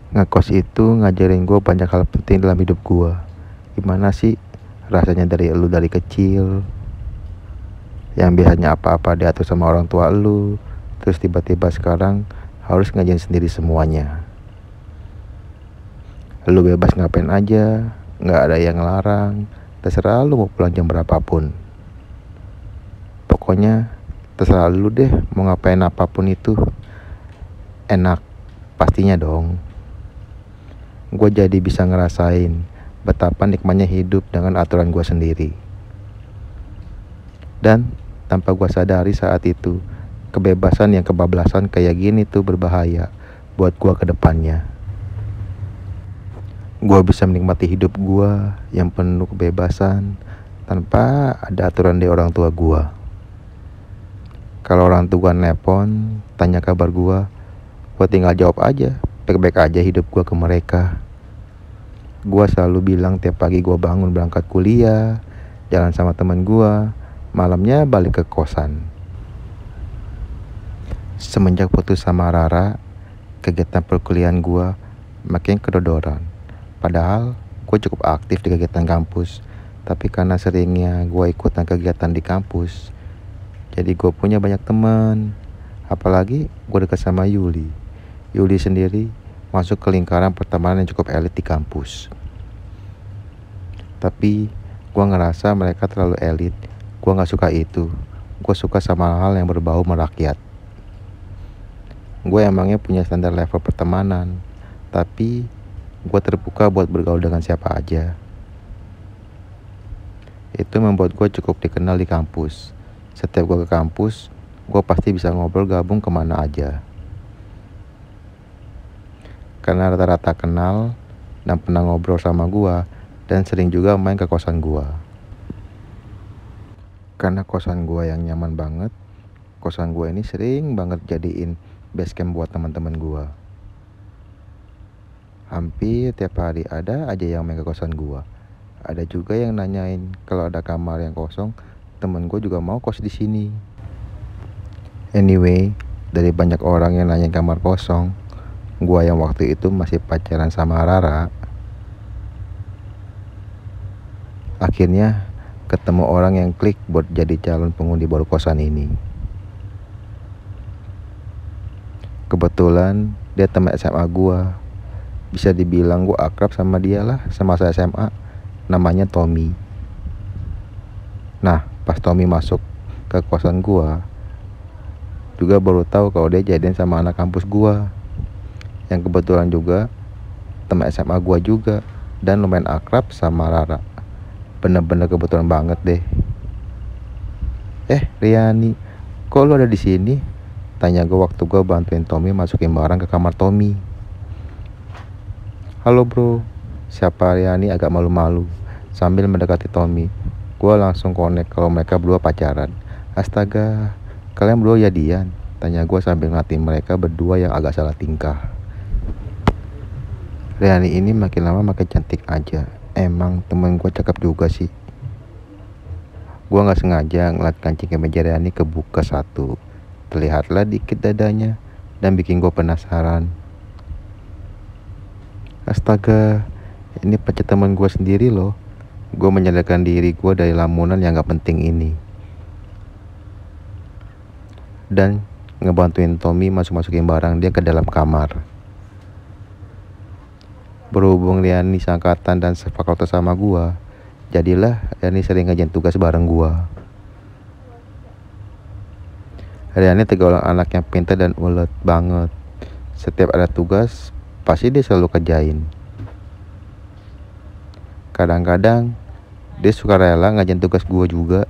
Ngekos itu ngajarin gue banyak hal penting dalam hidup gue. Gimana sih rasanya dari kecil, yang biasanya apa-apa diatur sama orang tua lu, terus tiba-tiba sekarang harus ngajarin sendiri semuanya. Lu bebas ngapain aja, gak ada yang ngelarang, terserah lu mau pulang jam berapapun. Pokoknya terserah lu deh mau ngapain apapun itu. Enak pastinya dong. Gue jadi bisa ngerasain betapa nikmatnya hidup dengan aturan gue sendiri. Dan tanpa gue sadari saat itu, kebebasan yang kebablasan kayak gini tuh berbahaya buat gue ke depannya. Gue bisa menikmati hidup gue yang penuh kebebasan tanpa ada aturan dari orang tua gue. Kalau orang tua nelpon, tanya kabar gue tinggal jawab aja, baik-baik aja hidup gue ke mereka. Gue selalu bilang tiap pagi gue bangun berangkat kuliah, jalan sama teman gue, malamnya balik ke kosan. Semenjak putus sama Rara, kegiatan perkuliahan gue makin kedodoran. Padahal gue cukup aktif di kegiatan kampus, tapi karena seringnya gue ikutan kegiatan di kampus, jadi gue punya banyak teman. Apalagi gue dekat sama Yuli. Yuli sendiri masuk ke lingkaran pertemanan yang cukup elit di kampus. Tapi gue ngerasa mereka terlalu elit. Gue gak suka itu. Gue suka sama hal yang berbau merakyat. Gue emangnya punya standar level pertemanan, tapi gue terbuka buat bergaul dengan siapa aja. Itu membuat gue cukup dikenal di kampus. Setiap gue ke kampus, gue pasti bisa ngobrol gabung kemana aja. Karena rata-rata kenal dan pernah ngobrol sama gue, dan sering juga main ke kosan gue. Karena kosan gue yang nyaman banget, kosan gue ini sering banget jadiin base camp buat teman-teman gue. Hampir tiap hari ada aja yang main ke kosan gue. Ada juga yang nanyain kalau ada kamar yang kosong, temen gue juga mau kos di sini. Anyway, dari banyak orang yang nanyain kamar kosong, gue yang waktu itu masih pacaran sama Rara, akhirnya ketemu orang yang klik buat jadi calon penghuni baru kosan ini. Kebetulan dia teman SMA gue. Bisa dibilang gue akrab sama dia lah semasa SMA. Namanya Tommy. Nah, pas Tommy masuk ke kosan gua, juga baru tahu kalau dia jadian sama anak kampus gua, yang kebetulan juga teman SMA gua juga, dan lumayan akrab sama Rara. Bener-bener kebetulan banget deh. Riani, kok lu ada di sini? Tanya gua waktu gua bantuin Tommy masukin barang ke kamar Tommy. Halo bro, siapa Riani agak malu-malu sambil mendekati Tommy. Gue langsung connect kalau mereka berdua pacaran. Astaga, kalian berdua jadian? Tanya gue sambil ngeliatin mereka berdua yang agak salah tingkah. Riani ini makin lama makin cantik aja. Emang temen gue cakep juga sih. Gue gak sengaja ngeliat kancing kemeja Riani kebuka satu. Terlihatlah dikit dadanya dan bikin gue penasaran. Astaga, ini pacar teman gue sendiri loh. Gue menyadarkan diri gue dari lamunan yang gak penting ini, dan ngebantuin Tommy masukin barang dia ke dalam kamar. Berhubung Riani seangkatan dan sefakultas sama gue, jadilah Riani sering ngajain tugas bareng gue. Riani tergolong anak yang pintar dan ulet banget. Setiap ada tugas, pasti dia selalu kerjain. Kadang-kadang dia suka rela ngajain tugas gue juga.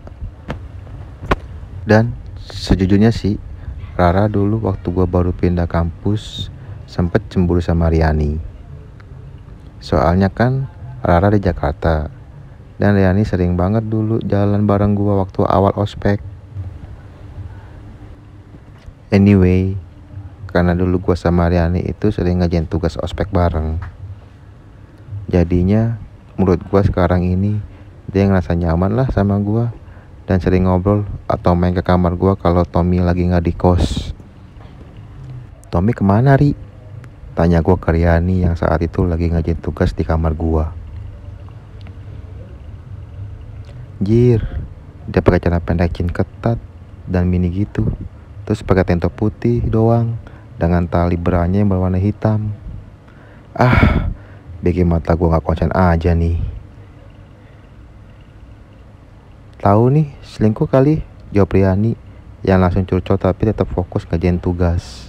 Dan sejujurnya sih, Rara dulu waktu gue baru pindah kampus sempet cemburu sama Riani. Soalnya kan Rara di Jakarta, dan Riani sering banget dulu jalan bareng gue waktu awal ospek. Anyway, karena dulu gue sama Riani itu sering ngajain tugas ospek bareng, jadinya menurut gue sekarang ini dia ngerasa nyaman lah sama gue, dan sering ngobrol atau main ke kamar gue kalau Tommy lagi gak di kos. Tommy kemana Ri? Tanya gue ke Riani yang saat itu lagi ngajain tugas di kamar gue. Jir, dia pakai celana pendek jeans ketat dan mini gitu, terus pakai tank top putih doang dengan tali beranya yang berwarna hitam. Bikin mata gue gak konsen aja nih. Tahu nih, selingkuh kali, jawab Riani yang langsung curcol tapi tetap fokus ngerjain tugas.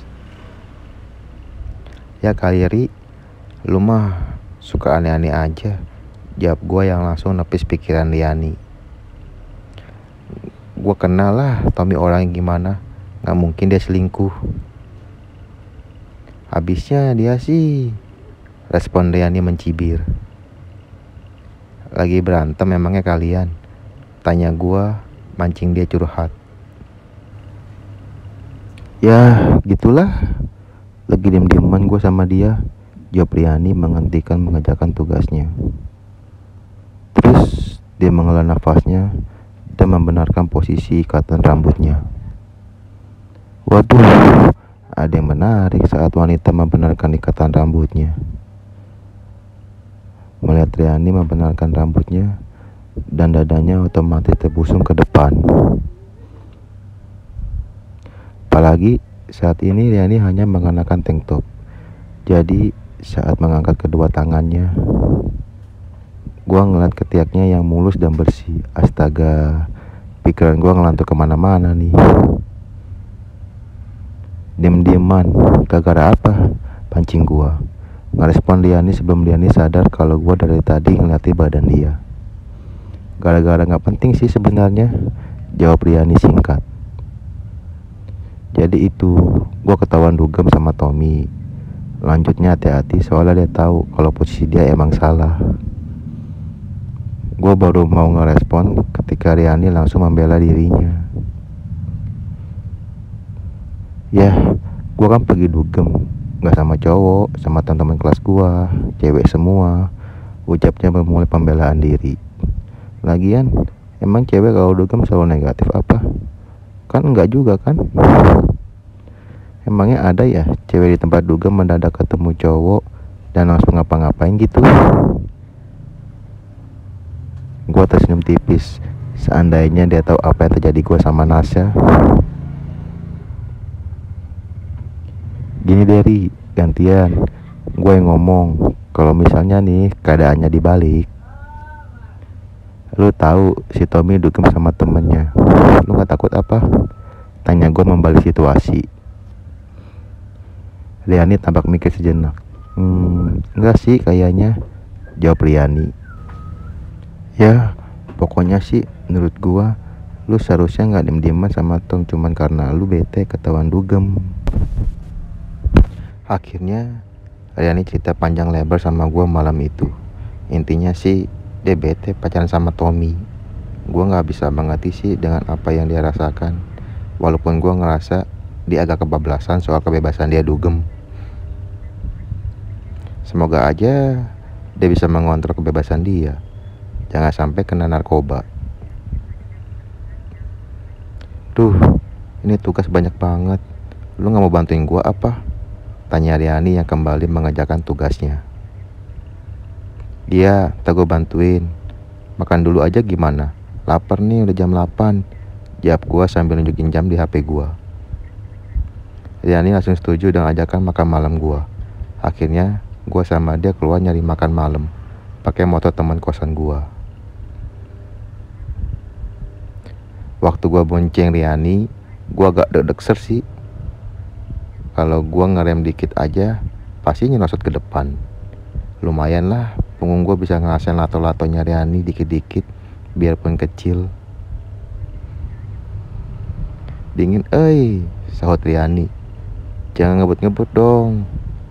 Ya kali Ri, lu mah suka aneh-aneh aja, jawab gue yang langsung nepis pikiran Riani. Gue kenal lah Tommy orang yang gimana, gak mungkin dia selingkuh. Habisnya dia sih, respon Riani mencibir. Lagi berantem memangnya kalian? Tanya gue, mancing dia curhat. Ya gitulah, lagi diem-dieman gue sama dia, jawab Riani menghentikan mengerjakan tugasnya. Terus dia menghela nafasnya dan membenarkan posisi ikatan rambutnya. Waduh, ada yang menarik saat wanita membenarkan ikatan rambutnya. Melihat Riani membenarkan rambutnya dan dadanya otomatis terbusung ke depan. Apalagi saat ini Riani hanya mengenakan tank top. Jadi saat mengangkat kedua tangannya, gua ngeliat ketiaknya yang mulus dan bersih. Astaga, pikiran gua ngelantur kemana-mana nih. Diem-dieman, gara-gara apa? Pancing gua. Ngerespon Riani sebelum Riani sadar kalau gua dari tadi ngeliatin badan dia. Gara-gara gak penting sih sebenarnya, jawab Riani singkat. Jadi itu, gue ketahuan dugem sama Tommy. Lanjutnya hati-hati soalnya dia tahu kalau posisi dia emang salah. Gue baru mau ngerespon ketika Riani langsung membela dirinya. Ya, gue kan pergi dugem, gak sama cowok, sama teman-teman kelas gue, cewek semua. Ucapnya memulai pembelaan diri. Lagian, emang cewek kalau dugem selalu negatif apa? Kan enggak juga kan? Emangnya ada ya cewek di tempat dugem mendadak ketemu cowok dan langsung ngapa-ngapain gitu? Gue tersenyum tipis. Seandainya dia tahu apa yang terjadi gue sama Nasya. Gini Derry, gantian gue yang ngomong. Kalau misalnya nih keadaannya dibalik, lu tahu si Tommy dugem sama temennya, lu gak takut apa? Tanya gue membalik situasi. Riani tampak mikir sejenak. Enggak sih kayaknya, jawab Riani. Ya pokoknya sih menurut gue, lu seharusnya gak diem-dieman sama Tom cuman karena lu bete ketahuan dugem. Akhirnya Riani cerita panjang lebar sama gue malam itu. Intinya sih dia bete pacaran sama Tommy. Gue gak bisa mengerti sih dengan apa yang dia rasakan. Walaupun gue ngerasa dia agak kebablasan soal kebebasan dia dugem. Semoga aja dia bisa mengontrol kebebasan dia. Jangan sampai kena narkoba. Duh, ini tugas banyak banget. Lu gak mau bantuin gue apa? Tanya Riani yang kembali mengerjakan tugasnya. Iya, tak gue bantuin. Makan dulu aja gimana? Lapar nih, udah jam 8, jawab gue sambil nunjukin jam di HP gue. Riani langsung setuju dengan ajakan makan malam gue. Akhirnya gue sama dia keluar nyari makan malam pakai motor teman kosan gue. Waktu gue bonceng Riani, gue agak deg-deg sih. Kalau gue ngerem dikit aja pasti nyelosot ke depan. Lumayan lah, punggung gue bisa ngerasain lato-latonya Riani dikit-dikit, biarpun kecil. Dingin, sahut Riani. Jangan ngebut-ngebut dong.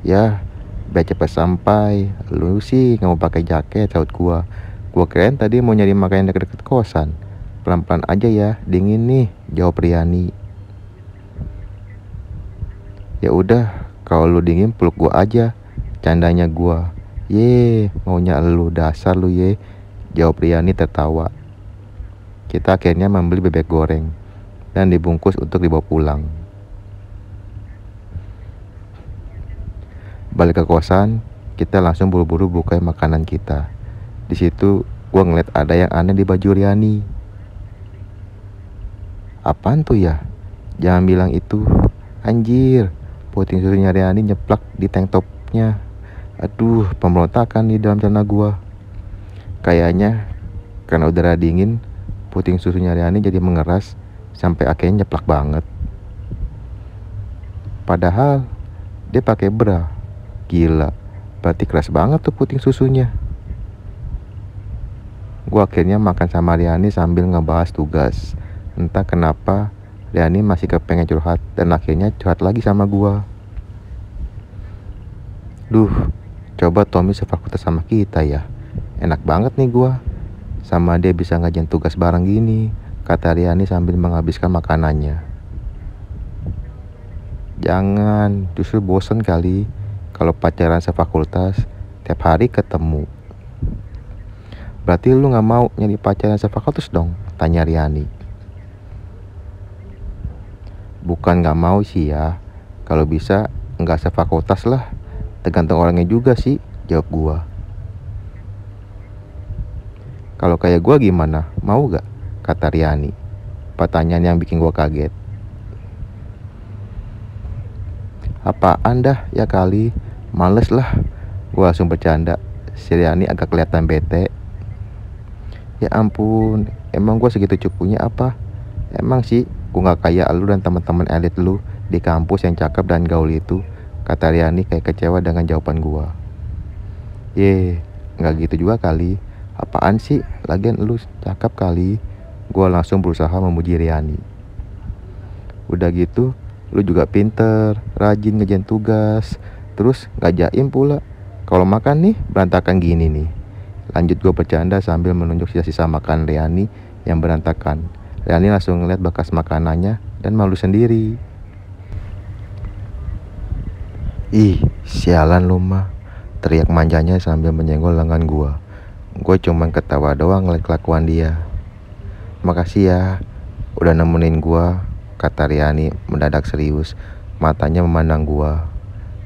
Ya, biar cepet sampai. Lu sih gak mau pakai jaket, sahut gue. Gue keren tadi mau nyari makanan deket-deket kosan. Pelan-pelan aja ya, dingin nih, jawab Riani. Ya udah, kalau lu dingin peluk gue aja, candanya gue. Ye, maunya lu, dasar lu ye, jawab Riani tertawa. Kita akhirnya membeli bebek goreng dan dibungkus untuk dibawa pulang. Balik ke kosan, kita langsung buru-buru buka makanan kita. Di situ gue ngeliat ada yang aneh di baju Riani. Apaan tuh ya? Jangan bilang itu. Anjir, puting susunya Riani nyeplak di tank topnya. Aduh, pemberontakan di dalam celana gue. Kayaknya karena udara dingin, puting susunya Riani jadi mengeras sampai akhirnya nyeplak banget. Padahal dia pakai bra. Gila, berarti keras banget tuh puting susunya. Gue akhirnya makan sama Riani sambil ngebahas tugas. Entah kenapa Riani masih kepengen curhat dan akhirnya curhat lagi sama gue. Duh, coba Tommy sefakultas sama kita ya. Enak banget nih gue. Sama dia bisa ngajain tugas bareng gini, kata Riani sambil menghabiskan makanannya. Jangan, justru bosen kali kalau pacaran sefakultas tiap hari ketemu. Berarti lu gak mau nyari pacaran sefakultas dong? Tanya Riani. Bukan gak mau sih ya, kalau bisa gak sefakultas lah. Tergantung orangnya juga sih, jawab gua. Kalau kayak gua gimana? Mau gak? Kata Riani. Pertanyaan yang bikin gua kaget. Apaan dah ya kali, males lah. Gua langsung bercanda. Si Riani agak kelihatan bete. Ya ampun, emang gue segitu cukunya apa? Emang sih, gue gak kayak lu dan teman-teman elit lu di kampus yang cakep dan gaul itu, kata Riani kayak kecewa dengan jawaban gue. Gak gitu juga kali. Apaan sih, lagian lu cakep kali. Gue langsung berusaha memuji Riani. Udah gitu, lu juga pinter, rajin ngerjain tugas, terus gak jaim pula. Kalau makan nih, berantakan gini nih. Lanjut gue bercanda sambil menunjuk sisa-sisa makan Riani yang berantakan. Riani langsung ngeliat bekas makanannya dan malu sendiri. Ih, sialan lu mah, teriak manjanya sambil menyenggol lengan gue. Gue cuman ketawa doang ngeliat kelakuan dia. Makasih ya, udah nemenin gue, kata Riani mendadak serius. Matanya memandang gue.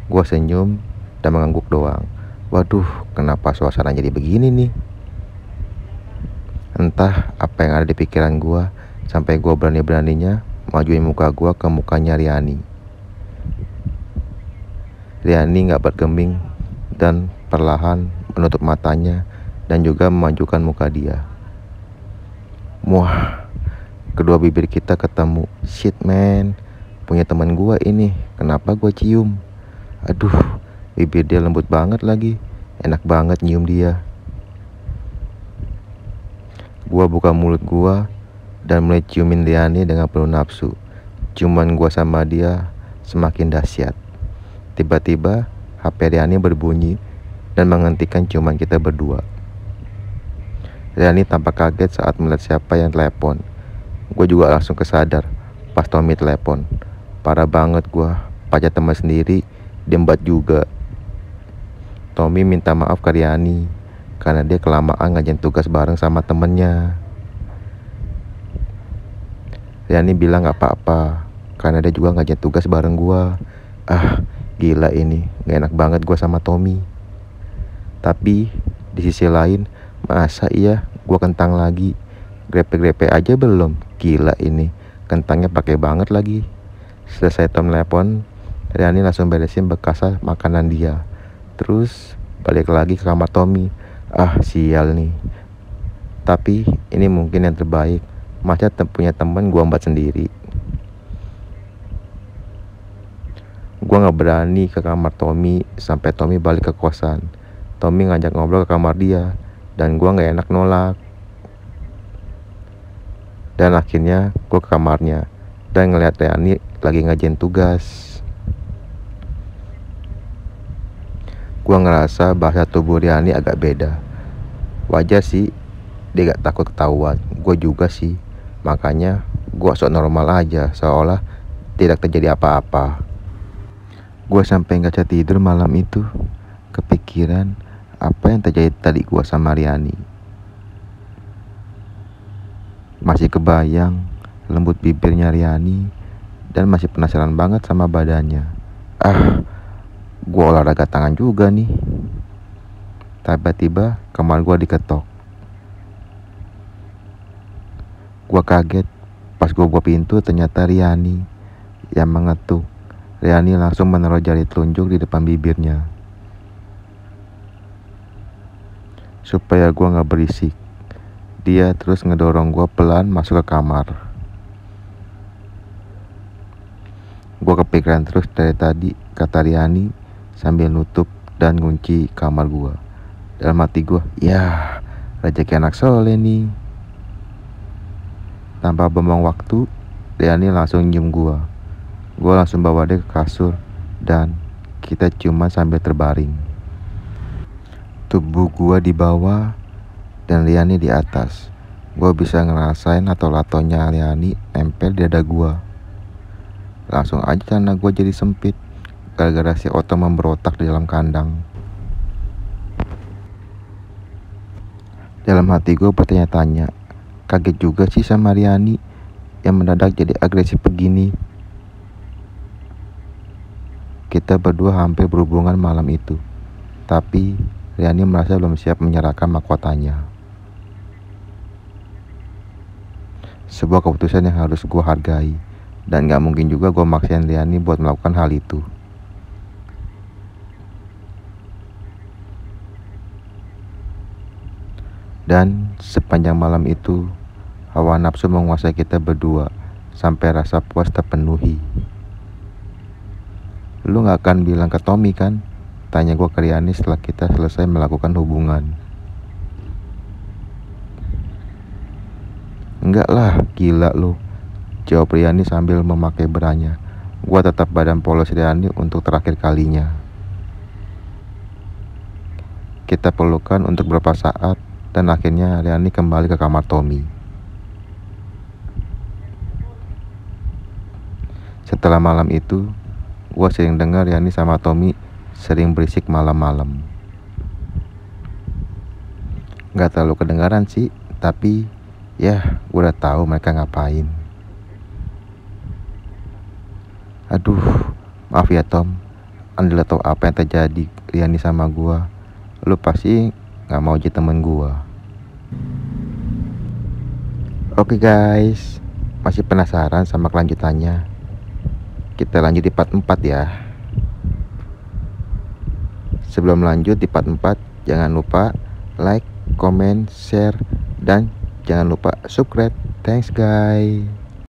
Gue senyum dan mengangguk doang. Waduh, kenapa suasana jadi begini nih? Entah apa yang ada di pikiran gue sampai gue berani-beraninya majuin muka gue ke mukanya Riani. Riani gak bergeming dan perlahan menutup matanya dan juga memajukan muka dia. Muah, kedua bibir kita ketemu. Shit man, punya teman gue ini, kenapa gue cium? Aduh, bibir dia lembut banget lagi. Enak banget nyium dia. Gua buka mulut gua dan mulai ciumin Riani dengan penuh nafsu. Ciuman gua sama dia semakin dahsyat. Tiba-tiba HP Riani berbunyi dan menghentikan ciuman kita berdua. Riani tampak kaget saat melihat siapa yang telepon. Gua juga langsung kesadar pas Tommy telepon. Parah banget gua, pacar teman sendiri diembat juga. Tommy minta maaf ke Riani karena dia kelamaan ngajain tugas bareng sama temennya. Riani bilang gak apa-apa karena dia juga ngajain tugas bareng gua. Gila ini, gak enak banget gua sama Tommy. Tapi di sisi lain, masa iya gua kentang lagi? Grepe-grepe aja belum. Gila ini, kentangnya pakai banget lagi. Selesai Tom telepon, Riani langsung beresin bekas makanan dia. Terus balik lagi ke kamar Tommy. Sial nih. Tapi ini mungkin yang terbaik. Masa punya teman gua embat sendiri. Gua gak berani ke kamar Tommy sampai Tommy balik ke kosan. Tommy ngajak ngobrol ke kamar dia dan gua gak enak nolak. Dan akhirnya gua ke kamarnya dan ngeliat Riani lagi ngajain tugas. Gua ngerasa bahasa tubuh Riani agak beda. Wajar sih, dia gak takut ketahuan. Gue juga sih. Makanya gue sok normal aja, seolah tidak terjadi apa-apa. Gue sampai gak bisa tidur malam itu. Kepikiran apa yang terjadi tadi gue sama Riani. Masih kebayang lembut bibirnya Riani dan masih penasaran banget sama badannya. Gua olahraga tangan juga nih. Tiba-tiba kamar gua diketok. Gua kaget. Pas gua buka pintu ternyata Riani yang mengetuk. Riani langsung menaruh jari telunjuk di depan bibirnya supaya gua gak berisik. Dia terus ngedorong gua pelan masuk ke kamar. Gua kepikiran terus dari tadi kata Riani sambil nutup dan kunci kamar gua. Dalam hati gua, ya rezeki anak soleh nih. Tanpa buang waktu, Riani langsung nyium gua. Gua langsung bawa dia ke kasur dan kita ciuman sambil terbaring. Tubuh gua di bawah dan Riani di atas. Gua bisa ngerasain lato-latonya Riani nempel di dada gua. Langsung aja celana gua jadi sempit gara-gara si Otto memberontak di dalam kandang. Dalam hati gua bertanya-tanya, kaget juga sih sama Riani yang mendadak jadi agresif begini. Kita berdua hampir berhubungan malam itu, tapi Riani merasa belum siap menyerahkan mahkotanya. Sebuah keputusan yang harus gue hargai, dan gak mungkin juga gue maksain Riani buat melakukan hal itu. Dan sepanjang malam itu, hawa nafsu menguasai kita berdua sampai rasa puas terpenuhi. Lu gak akan bilang ke Tommy kan? Tanya gue ke Riani setelah kita selesai melakukan hubungan. Enggak lah, gila lu, jawab Riani sambil memakai beranya. Gue tetap badan polos Riani untuk terakhir kalinya. Kita pelukan untuk beberapa saat dan akhirnya Riani kembali ke kamar Tommy. Setelah malam itu, gue sering dengar Riani sama Tommy sering berisik malam-malam. Gak terlalu kedengaran sih, tapi ya gue udah tahu mereka ngapain. Aduh, maaf ya Tom, Anda tahu apa yang terjadi Riani sama gue. Lu pasti gak mau jadi temen gue. Oke guys, masih penasaran sama kelanjutannya? Kita lanjut di part 4 ya. Sebelum lanjut di part 4, jangan lupa like, comment, share, dan jangan lupa subscribe. Thanks guys.